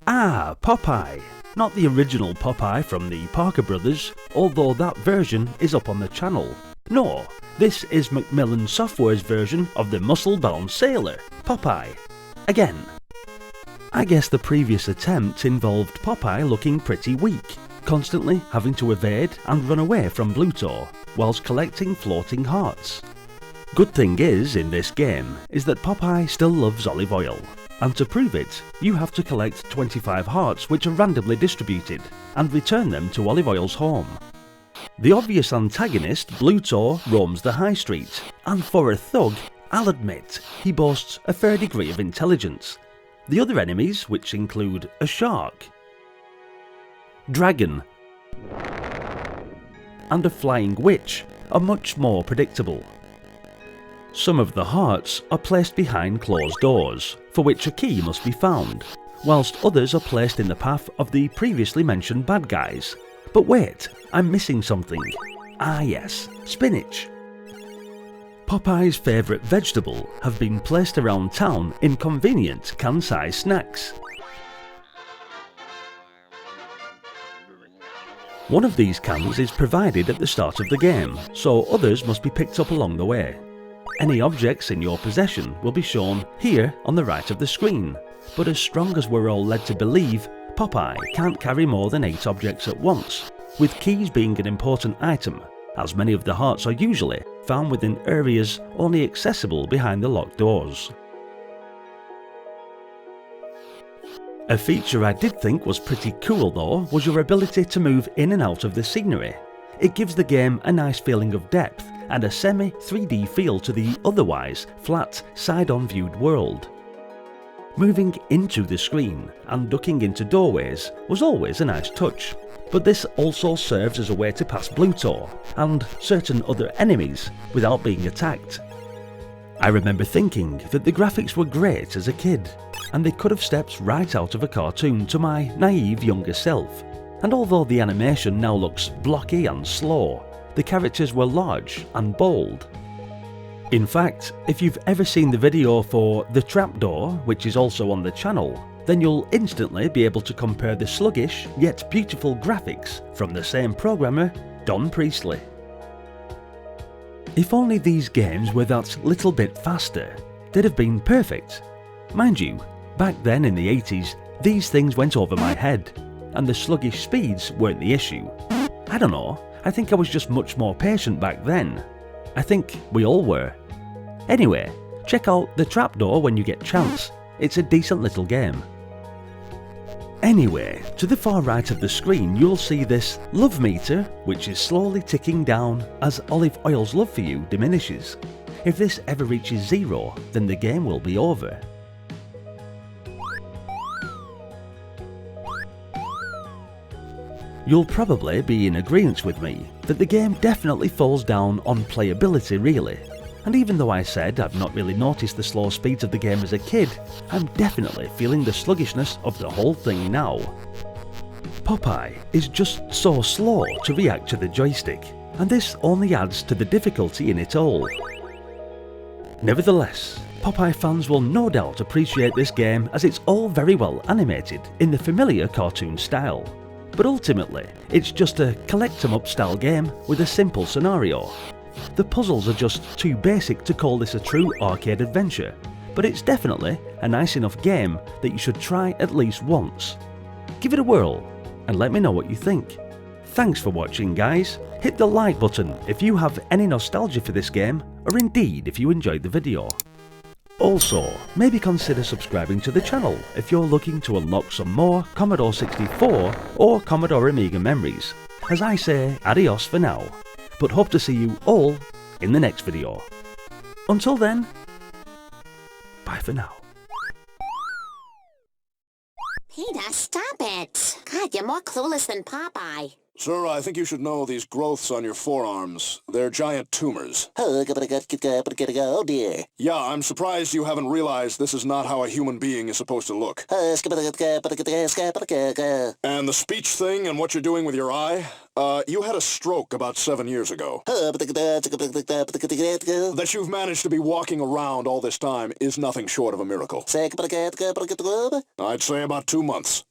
Ah, Popeye. Not the original Popeye from the Parker Brothers, although that version is up on the channel. No, this is Macmillan Software's version of the muscle-bound sailor, Popeye. Again. I guess the previous attempt involved Popeye looking pretty weak, constantly having to evade and run away from Bluto, whilst collecting floating hearts. Good thing is, in this game, is that Popeye still loves Olive Oyl, and to prove it, you have to collect 25 hearts which are randomly distributed, and return them to Olive Oyl's home. The obvious antagonist, Bluto, roams the high street, and for a thug, I'll admit, he boasts a fair degree of intelligence. The other enemies, which include a shark, dragon, and a flying witch, are much more predictable. Some of the hearts are placed behind closed doors, for which a key must be found, whilst others are placed in the path of the previously mentioned bad guys. But wait, I'm missing something. Ah yes, spinach. Popeye's favourite vegetable have been placed around town in convenient can-sized snacks. One of these cans is provided at the start of the game, so others must be picked up along the way. Any objects in your possession will be shown here on the right of the screen, but as strong as we're all led to believe, Popeye can't carry more than 8 objects at once, with keys being an important item, as many of the hearts are usually found within areas only accessible behind the locked doors. A feature I did think was pretty cool though was your ability to move in and out of the scenery. It gives the game a nice feeling of depth and a semi-3D feel to the otherwise flat, side-on viewed world. Moving into the screen and ducking into doorways was always a nice touch, but this also serves as a way to pass Bluto and certain other enemies without being attacked. I remember thinking that the graphics were great as a kid, and they could have stepped right out of a cartoon to my naive younger self, and although the animation now looks blocky and slow, the characters were large and bold. In fact, if you've ever seen the video for The Trapdoor, which is also on the channel, then you'll instantly be able to compare the sluggish yet beautiful graphics from the same programmer, Don Priestley. If only these games were that little bit faster, they'd have been perfect. Mind you, back then in the 80s, these things went over my head, and the sluggish speeds weren't the issue. I don't know, I think I was just much more patient back then. I think we all were. Anyway, check out The Trapdoor when you get a chance. It's a decent little game. Anyway, to the far right of the screen you'll see this love meter, which is slowly ticking down as Olive Oyl's love for you diminishes. If this ever reaches 0, then the game will be over. You'll probably be in agreement with me that the game definitely falls down on playability really, and even though I said I've not really noticed the slow speeds of the game as a kid, I'm definitely feeling the sluggishness of the whole thing now. Popeye is just so slow to react to the joystick, and this only adds to the difficulty in it all. Nevertheless, Popeye fans will no doubt appreciate this game as it's all very well animated in the familiar cartoon style. But ultimately, it's just a collect-em-up style game with a simple scenario. The puzzles are just too basic to call this a true arcade adventure, but it's definitely a nice enough game that you should try at least once. Give it a whirl, and let me know what you think. Thanks for watching guys, hit the like button if you have any nostalgia for this game, or indeed if you enjoyed the video. Also, maybe consider subscribing to the channel if you're looking to unlock some more Commodore 64 or Commodore Amiga memories. As I say, adios for now, but hope to see you all in the next video. Until then, bye for now. Peter, stop it! God, you're more clueless than Popeye. Sir, I think you should know these growths on your forearms. They're giant tumors. Oh dear. Yeah, I'm surprised you haven't realized this is not how a human being is supposed to look. And the speech thing and what you're doing with your eye? You had a stroke about 7 years ago. That you've managed to be walking around all this time is nothing short of a miracle. I'd say about 2 months.